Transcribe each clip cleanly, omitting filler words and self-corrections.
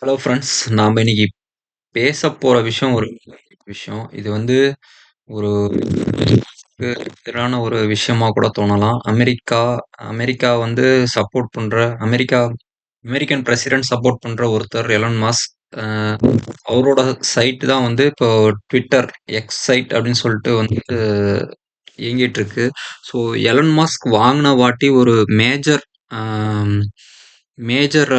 Hello friends. நாம இன்னைக்கு பேசப் போற விஷயம் ஒரு விஷயம். இது வந்து ஒரு எதிரான ஒரு விஷயமா கூட தோணலாம். அமெரிக்கா வந்து சப்போர்ட் பண்ற அமெரிக்கன் பிரசிடென்ட் சப்போர்ட் பண்ற ஒருத்தர் எலன் மாஸ்க். அ அவரோட சைட் தான் வந்து இப்போ ட்விட்டர், எக்ஸ் சைட் அப்படின்னு சொல்லிட்டு வந்து இயங்கிட்டு இருக்கு. ஸோ எலன் மாஸ்க் வாங்குன வாட்டி ஒரு மேஜர் அம் மேஜர்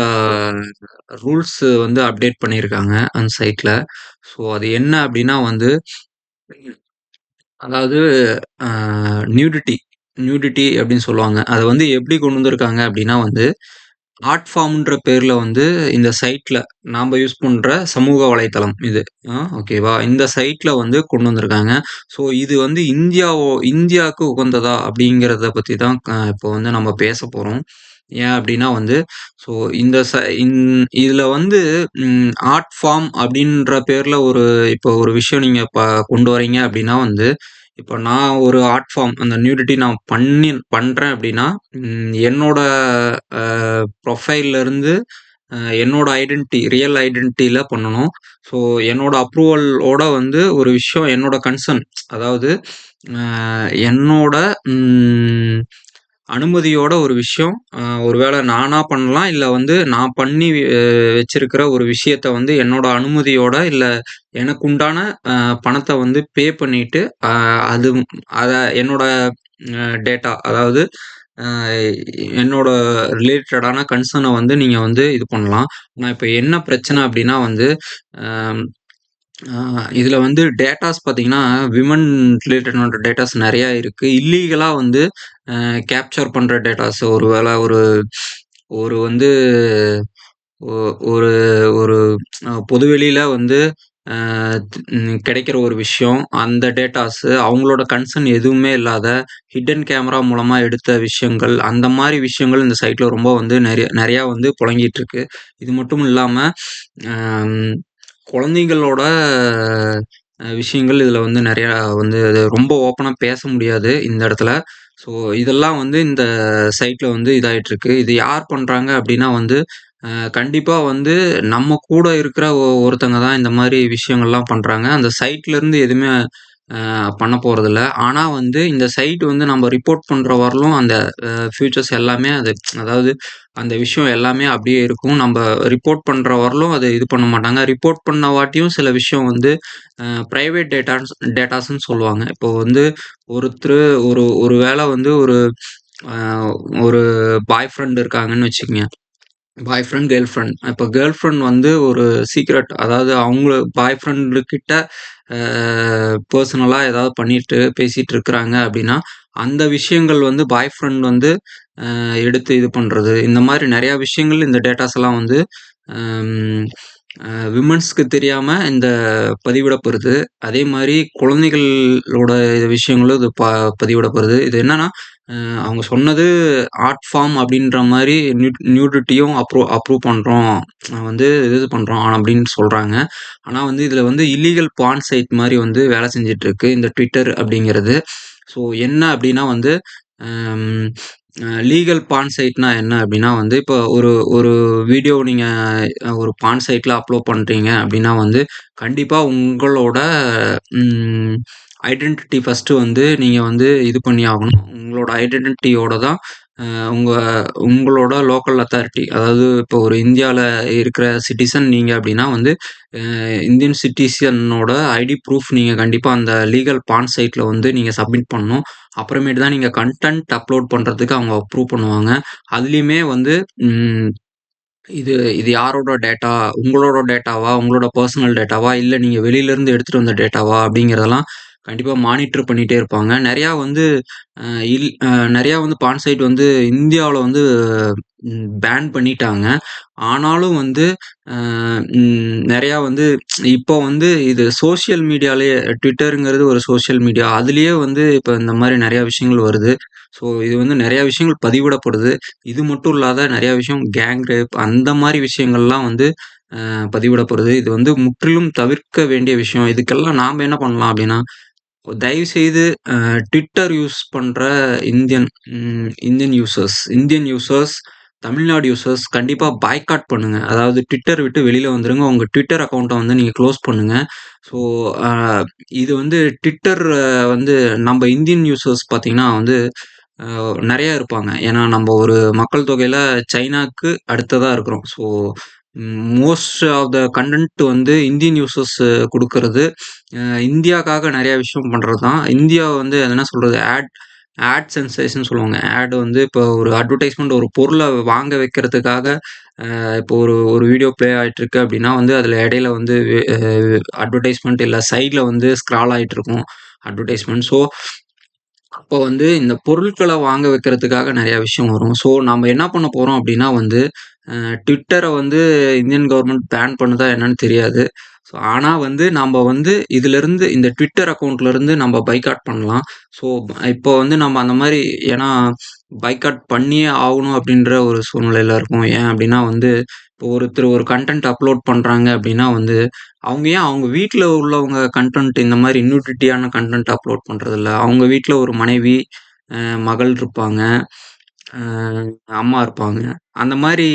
ரூல்ஸ் வந்து அப்டேட் பண்ணியிருக்காங்க அந்த சைட்ல. ஸோ அது என்ன அப்டின்னா வந்து, அதாவது அ நியூடிட்டி நியூடிட்டி அப்டின்னு சொல்லுவாங்க. அத வந்து எப்டி கொண்டு வந்திருக்காங்க அப்டின்னா வந்து, ஆர்ட் ஃபார்ம்ன்ற பேர்ல வந்து இந்த சைட்ல நாம்ப யூஸ் பண்ற சமூக வலைத்தளம் இது. ஓகேவா? இந்த சைட்ல வந்து கொண்டு வந்திருக்காங்க. ஸோ இது வந்து இந்தியாவுக்கு உகந்ததா? அப்டிங்கிறத பத்தி தான் இப்போ வந்து நம்ம பேசப் போறோம். ஏன் அப்டின்னா வந்து, ஸோ இந்த ச இன் இதுல வந்து ஆர்ட் ஃபார்ம் அப்டின்ற பேர்ல இப்போ ஒரு விஷயம் நீங்க கொண்டு வரீங்க அப்டின்னா வந்து, இப்போ நான் ஒரு ஆர்ட் ஃபார்ம் அந்த நியூடிட்டி நான் பண்றேன் அப்டின்னா, என்னோட அ ப்ரொஃபைல்ல இருந்து என்னோட ரியல் ஐடென்டிட்டில பண்ணணும். ஸோ என்னோட அப்ரூவலோட வந்து ஒரு விஷயம் என்னோட கன்சர்ன் அதாவது அ என்னோட ம் அனுமதியோட ஒரு விஷயம் ஒருவேள நானா பண்ணலாம். இல்ல வந்து நான் பண்ணி வச்சிருக்கிற ஒரு விஷயத்த வந்து என்னோட அனுமதியோட, இல்ல எனக்கு உண்டான பணத்த வந்து பே பண்ணிட்டு, அ அது அத என்னோட டேட்டா அதாவது அ என்னோட ரிலேட்டடான கன்சர்ன வந்து நீங்க வந்து இது பண்ணலாம். ஆனா இப்ப என்ன பிரச்சனை அப்டின்னா வந்து, அம் ஆ இதுல வந்து டேட்டாஸ் பார்த்தீங்கன்னா, விமன் ரிலேட்டடான டேட்டாஸ் நெறையா இருக்கு. இல்லீகலா வந்து கேப்சர் பண்ற டேட்டாஸ் ஒரு வேள ஒரு ஒரு வந்து ஒ ஒரு ஒரு பொதுவெளியில வந்து அ கிடைக்கிற ஒரு விஷயம். அந்த டேட்டாஸு அவங்களோட கன்சர்ன் எதுவுமே இல்லாத ஹிட்டன் கேமரா மூலமா எடுத்த விஷயங்கள், அந்த மாரி விஷயங்கள் இந்த சைட்ல ரொம்ப வந்து நெறையா வந்து புழங்கிட்டு இருக்கு. இது மட்டும் இல்லாம, அம் குழந்தைகளோட விஷயங்கள் இதுல வந்து நெறையா வந்து அது ரொம்ப ஓப்பனா பேச முடியாது இந்த இடத்துல. ஸோ இதெல்லாம் வந்து இந்த சைட்ல வந்து இதாயிட்டுருக்கு. இது யார் பண்றாங்க அப்டின்னா வந்து, கண்டிப்பா வந்து நம்ம கூட இருக்கிற ஒருத்தங்க தான் இந்த மாரி விஷயங்கள்லாம் பண்றாங்க. அந்த சைட்ல இருந்து எதுவுமே பண்ண போறதில்ல. ஆனா வந்து இந்த சைட் வந்து நம்ம ரிப்போர்ட் பண்ற வரலும் அந்த ஃபியூச்சர்ஸ் எல்லாமே அதாவது அந்த விஷயம் எல்லாமே அப்படியே இருக்கும். நம்ப ரிப்போர்ட் பண்ற வரலும் அத இது பண்ண மாட்டாங்க. ரிப்போர்ட் பண்ண வாட்டியும் சில விஷயம் வந்து பிரைவேட் டேட்டாஸ்ன்னு சொல்லுவாங்க. இப்போ வந்து ஒருத்தரு ஒரு வேள வந்து அ ஒரு பாய் ஃப்ரெண்ட் இருக்காங்கன்னு வச்சுக்கங்க. பாய் ஃப்ரெண்ட், கேர்ள் ஃப்ரெண்ட். இப்ப கேர்ள் ஃப்ரெண்ட் வந்து ஒரு சீக்ரெட் அதாவது அவங்க பாய் ஃப்ரெண்ட் கிட்ட அ பெர்சனலா ஏதாவது பேசிட்டு இருக்கிறாங்க அப்டின்னா, அந்த விஷயங்கள் வந்து பாய் ஃப்ரெண்ட் வந்து எடுத்து இது பண்றது. இந்த மாரி நெறைய விஷயங்கள் இந்த டேட்டாஸ் எல்லாம் வந்து அம் விமென்ஸ்க்கு தெரியாம இந்த பதிவிடப்படுது. அதே மாரி குழந்தைகளோட விஷயங்களும் இது பதிவிடப்படுது. இது என்னன்னா, அவங்க சொன்னது ஆர்ட் ஃபார்ம் அப்டின்ற மாரி நியூடிட்டியும் அப்ரூவ் பண்றோம். வந்து இது பண்றோம் அப்டின்னு சொல்றாங்க. ஆனா வந்து இதுல வந்து இல்லீகல் பான் சைட் மாரி வந்து வேலை செஞ்சுட்டு இருக்கு. இந்த Twitter அப்டிங்கிறது. ஸோ என்ன அப்டின்னா வந்து, அம் லீகல் பான் சைட்னா என்ன அப்டின்னா வந்து, இப்போ ஒரு ஒரு வீடியோ நீங்க ஒரு பான் சைட்ல அப்லோட் பண்றீங்க அப்டின்னா வந்து, கண்டிப்பா உங்களோட ம் ஐடென்டிட்டி ஃபர்ஸ்ட்டு வந்து நீங்க வந்து இது பண்ணி ஆகணும். உங்களோட ஐடென்டிட்டியோட தான் அ உங்க உங்களோட லோக்கல் அத்தாரிட்டி அதாவது இப்போ ஒரு இந்தியால இருக்கிற சிட்டிசன் நீங்க அப்டின்னா வந்து, இந்தியன் சிட்டிசனோட ஐடி ப்ரூஃப் நீங்க கண்டிப்பா அந்த லீகல் பான் சைட்ல வந்து நீங்க சப்மிட் பண்ணணும். அப்புறமேட்டு தான் நீங்க கன்டென்ட் அப்லோட் பண்றதுக்கு அவங்க அப்ரூவ் பண்ணுவாங்க. அதுலயுமே வந்து ம் இது இது யாரோட டேட்டா? உங்களோட டேட்டாவா? உங்களோட பெர்சனல் டேட்டாவா? இல்ல நீங்க வெளியில இருந்து எடுத்துட்டு வந்த டேட்டாவா? அப்படிங்கிறதெல்லாம் கண்டிப்பா மானிட்டர் பண்ணிட்டே இருப்பாங்க. அ இல் அ நெறையா வந்து பான் சைட் வந்து இந்தியாவுல வந்து பேன் பண்ணிட்டாங்க. ஆனாலும் வந்து அ நெறையா வந்து இப்போ வந்து இது சோசியல் மீடியாலயே ட்விட்டர்ங்கிறது ஒரு சோசியல் மீடியா. அதிலேயே வந்து இப்ப இந்த மாரி நெறையா விஷயங்கள் வருது. ஸோ இது வந்து நெறையா விஷயங்கள் பதிவிடப்படுது. இது மட்டும் இல்லாத நெறைய விஷயம் கேங் ரேப் அந்த மாரி விஷயங்கள்லாம் வந்து பதிவிடப்படுது. இது வந்து முற்றிலும் தவிர்க்க வேண்டிய விஷயம். இதுக்கெல்லாம் நாம என்ன பண்ணலாம் அப்டின்னா, தயவுசெய்து Twitter யூஸ் பண்ற Indian Indian users Tamil Nadu users கண்டிப்பா பாய்காட் பண்ணுங்க. அதாவது Twitter விட்டு வெளில வந்துருங்க. உங்க Twitter அக்கவுண்ட்ட வந்து நீங்க குளோஸ் பண்ணுங்க. ஸோ, அ இது வந்து Twitter வந்து நம்ப இந்தியன் யூசர்ஸ் பார்த்தீங்கன்னா வந்து நெறைய இருப்பாங்க. ஏன்னா, நம்ப ஒரு மக்கள் தொகையில சைனாக்கு அடுத்ததா இருக்கிறோம். So, most of the content வந்து இந்தியன் யூசர்ஸ் குடுக்குறது, இந்தியாக்காக நெறைய விஷயம் பண்றது தான். இந்தியா வந்து அது என்ன சொல்றது? ஆட் சென்சேஷன் சொல்லுவாங்க. வந்து இப்போ ஒரு அட்வர்டைஸ்மென்ட் ஒரு பொருள வாங்க வைக்கிறதுக்காக, இப்போ ஒரு ஒரு வீடியோ ப்ளே ஆயிட்டுருக்கு அப்டின்னா வந்து, அதில இடையில வந்து அட்வர்டைஸ்மென்ட் இல்ல சைட்ல வந்து ஸ்க்ரால் ஆயிட்டுருக்கும் அட்வர்டைஸ்மென்ட். ஸோ, அப்போ வந்து இந்த பொருட்கள வாங்க வைக்கிறதுக்காக நெறைய விஷயம் வரும். ஸோ, நாம என்ன பண்ண போறோம் அப்டின்னா வந்து, Twitterர வந்து இந்தியன் கவர்ன்மெண்ட் பேன் பண்ணுதா என்னன்னு தெரியாது. ஸோ, ஆனா வந்து நம்ப வந்து இதிலருந்து இந்த Twitter அக்கவுண்ட்லருந்து நம்ப பைகாட் பண்ணலாம். ஸோ, இப்போ வந்து நம்ம அந்த மாரி ஏன்னா பைகாட் பண்ணியே ஆகணும் அப்டின்ற ஒரு சூழ்நிலையில இருக்கோம். ஏன் அப்டின்னா வந்து, இப்போ ஒருத்தர் ஒரு கன்டென்ட் அப்லோட் பண்றாங்க அப்டின்னா வந்து, அவங்க ஏன் அவங்க வீட்ல உள்ளவங்க கன்டென்ட் இந்த மாரி நியூடிட்டியான கன்டென்ட் அப்லோட் பண்றதில்ல? அவங்க வீட்ல ஒரு மனைவி, அ மகள் இருப்பாங்க. அ அம்மா இருப்பாங்க. அந்த மாரி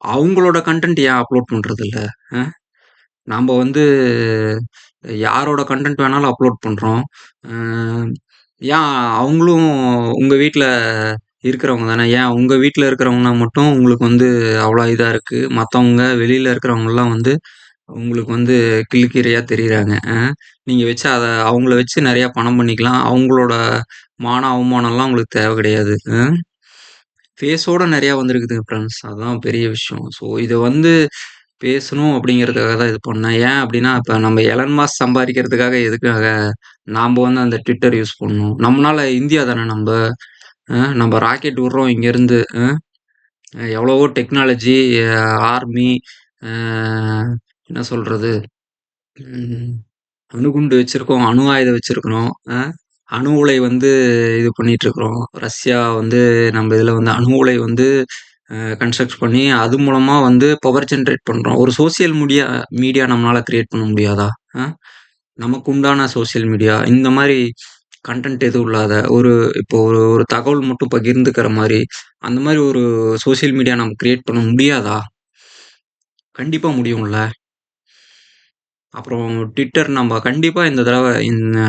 அவங்களோட கன்டென்ட் ஏன் அப்லோட் பண்றதில்ல? அ நம்ப வந்து யாரோட கன்டென்ட் வேணாலும் அப்லோட் பண்றோம். அ ஏன் அவங்களும் உங்க வீட்ல இருக்கிறவங்க தானே. ஏன் உங்க வீட்ல இருக்கிறவங்கன்னா மட்டும் உங்களுக்கு வந்து அவ்வளோ இதா இருக்கு. மத்தவங்க வெளியில இருக்கிறவங்கலாம் வந்து உங்களுக்கு வந்து கிறுக்கிறையா தெரியிறாங்க. நீங்க வச்சு அவங்கள வச்சு நெறைய பணம் பண்ணிக்கலாம். அவங்களோட மான, அவமானம்லாம் உங்களுக்கு தேவ கிடையாது. ஃபேஸோட நெறையா வந்திருக்குதுங்க ஃப்ரெண்ட்ஸ். அதான் பெரிய விஷயம். ஸோ இத வந்து பேசணும் அப்படிங்கிறதுக்காக தான் இது பண்ணேன். ஏன் அப்படின்னா, இப்ப நம்ம எலன் மாஸ்க் சம்பாரிக்கிறதுக்காக எதுக்காக நாம வந்து அந்த Twitter யூஸ் பண்ணணும்? நம்மனால இந்தியா தானே நம்ப. நம்ப ராக்கெட் விடுறோம் இங்கேருந்து. எவ்வளவோ டெக்னாலஜி, ஆர்மி, அ என்ன சொல்றது? ம். அணுகுண்டு வச்சிருக்கோம். அணு ஆயுதம் வச்சிருக்கிறோம். அணு உலை வந்து இது பண்ணிட்டுருக்கிறோம். ரஷ்யா வந்து நம்ம இதுல வந்து அணு உலை வந்து கன்ஸ்ட்ரக்ட் பண்ணி, அது மூலமா வந்து பவர் ஜெனரேட் பண்றோம். ஒரு சோசியல் மீடியா நம்மளால கிரியேட் பண்ண முடியாதா? அ நமக்கு உண்டான சோசியல் மீடியா, இந்த மாரி கன்டென்ட் எதுவும் இல்லாத, ஒரு இப்போ ஒரு ஒரு தகவல் மட்டும் பகிர்ந்துக்கிற மாரி, அந்த மாரி ஒரு சோசியல் மீடியா நம்ம கிரியேட் பண்ண முடியாதா? கண்டிப்பா முடியும்ல. அப்புறம் Twitter நம்ம கண்டிப்பா இந்த தடவ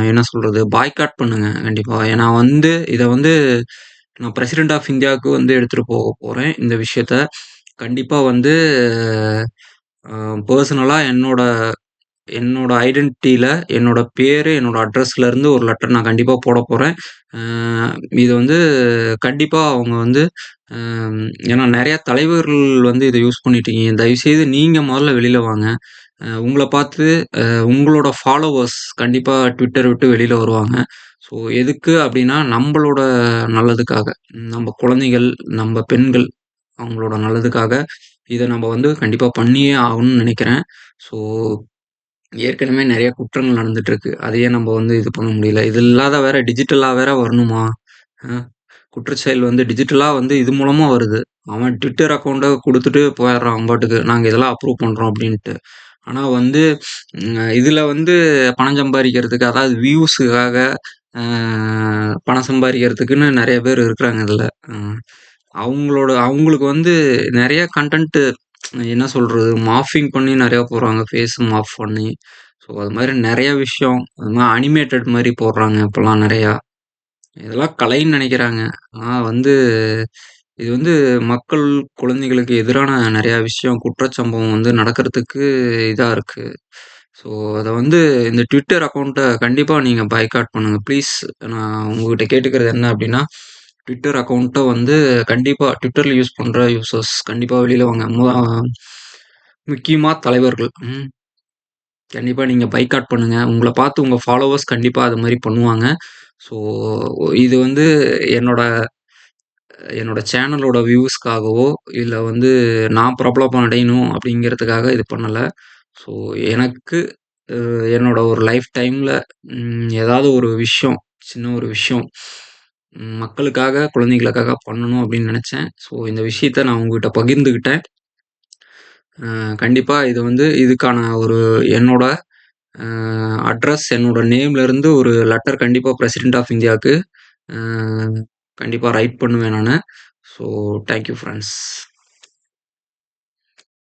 என்ன சொல்றது? பாய்காட் பண்ணுங்க கண்டிப்பா. ஏன்னா வந்து இத வந்து நான் பிரசிடென்ட் ஆஃப் இந்தியாவுக்கு வந்து எடுத்துட்டு போறேன் இந்த விஷயத்த. கண்டிப்பா வந்து பெர்சனலா என்னோட என்னோட ஐடென்டிட்டில என்னோட பேரு, என்னோட அட்ரஸ்லருந்து ஒரு லெட்டர் நான் கண்டிப்பா போடப் போறேன். அ இது வந்து கண்டிப்பா அவங்க வந்து அ ஏன்னா நெறைய தலைவர்கள் வந்து இத யூஸ் பண்ணிட்டீங்க. தயவுசெய்து நீங்க முதல்ல வெளில வாங்க. உங்கள பார்த்து உங்களோட ஃபாலோவர்ஸ் கண்டிப்பா Twitter விட்டு வெளில வருவாங்க. ஸோ எதுக்கு அப்டின்னா, நம்பளோட நல்லதுக்காக. நம்ப குழந்தைகள், நம்ப பெண்கள் அவங்களோட நல்லதுக்காக இத நம்ப வந்து கண்டிப்பா பண்ணியே ஆகணும்னு நெனைக்கிறேன். ஸோ ஏற்கனவே நெறைய குற்றங்கள் நடந்துட்டுருக்கு. அதையே நம்ப வந்து இது பண்ண முடியல. இது இல்லாத வேற டிஜிட்டலா வேற வரணுமா? அ குற்றச்செயல் வந்து டிஜிட்டலா வந்து இது மூலமா வருது. அவன் Twitter அக்கவுண்ட்ட குடுத்துட்டு போயிடுறான் அவன் பாட்டுக்கு. நாங்க இதெல்லாம் அப்ரூவ் பண்றோம் அப்டின்ட்டு. ஆனா வந்து இதுல வந்து பணம் சம்பாரிக்கிறதுக்கு அதாவது வியூஸுக்காக அ பணம் சம்பாரிக்கிறதுக்குன்னு நெறைய பேர் இருக்கிறாங்க இதுல. அ அவங்களுக்கு வந்து நெறைய கன்டென்ட் என்ன சொல்றது? மார்ஃபிங் பண்ணி நெறையா போடுறாங்க. ஃபேஸ் மார்ஃப் பண்ணி. ஸோ அது மாரி நெறைய விஷயம். அது மாரி அனிமேட்டட் மாரி போடுறாங்க இப்பலாம் நெறையா. இதெல்லாம் கலைன்னு நெனைக்கிறாங்க. ஆனா வந்து இது வந்து மக்கள், குழந்தைகளுக்கு எதிரான நெறையா விஷயம், குற்றச்சம்பவம் வந்து நடக்கிறதுக்கு இதா இருக்கு. ஸோ அத வந்து இந்த Twitter அக்கவுண்ட்ட கண்டிப்பா நீங்க பாய்காட் பண்ணுங்க. ப்ளீஸ் நான் உங்ககிட்ட கேட்டுக்கிறது என்ன அப்டின்னா, Twitter அக்கவுண்ட்ட வந்து கண்டிப்பா Twitterல யூஸ் பண்ற யூசர்ஸ் கண்டிப்பா வெளில வாங்க. முக்கியமா தலைவர்கள். கண்டிப்பா நீங்க பாய்காட் பண்ணுங்க. உங்கள பார்த்து உங்க ஃபாலோவர்ஸ் கண்டிப்பா அது மாரி பண்ணுவாங்க. ஸோ இது வந்து என்னோட என்னோட சேனலோட வியூஸ்க்காகவோ, இல்ல வந்து நான் பிரபலம் அடையணும் அப்படிங்கிறதுக்காக இது பண்ணல. ஸோ எனக்கு என்னோட ஒரு லைஃப் டைம்ல ஏதாவது ஒரு விஷயம், சின்ன ஒரு விஷயம் மக்களுக்காக, குழந்தைகளுக்காக பண்ணணும் அப்படின்னு நெனச்சேன். ஸோ இந்த விஷயத்த நான் உங்ககிட்ட பகிர்ந்துக்கிட்டேன். கண்டிப்பா இது வந்து இதுக்கான ஒரு என்னோட அ அட்ரஸ், என்னோட நேம்லருந்து ஒரு லெட்டர் கண்டிப்பா பிரசிடென்ட் ஆஃப் இந்தியாவுக்கு அ கண்டிப்பா ரைட் பண்ணுவேன் நானு. So thank you friends.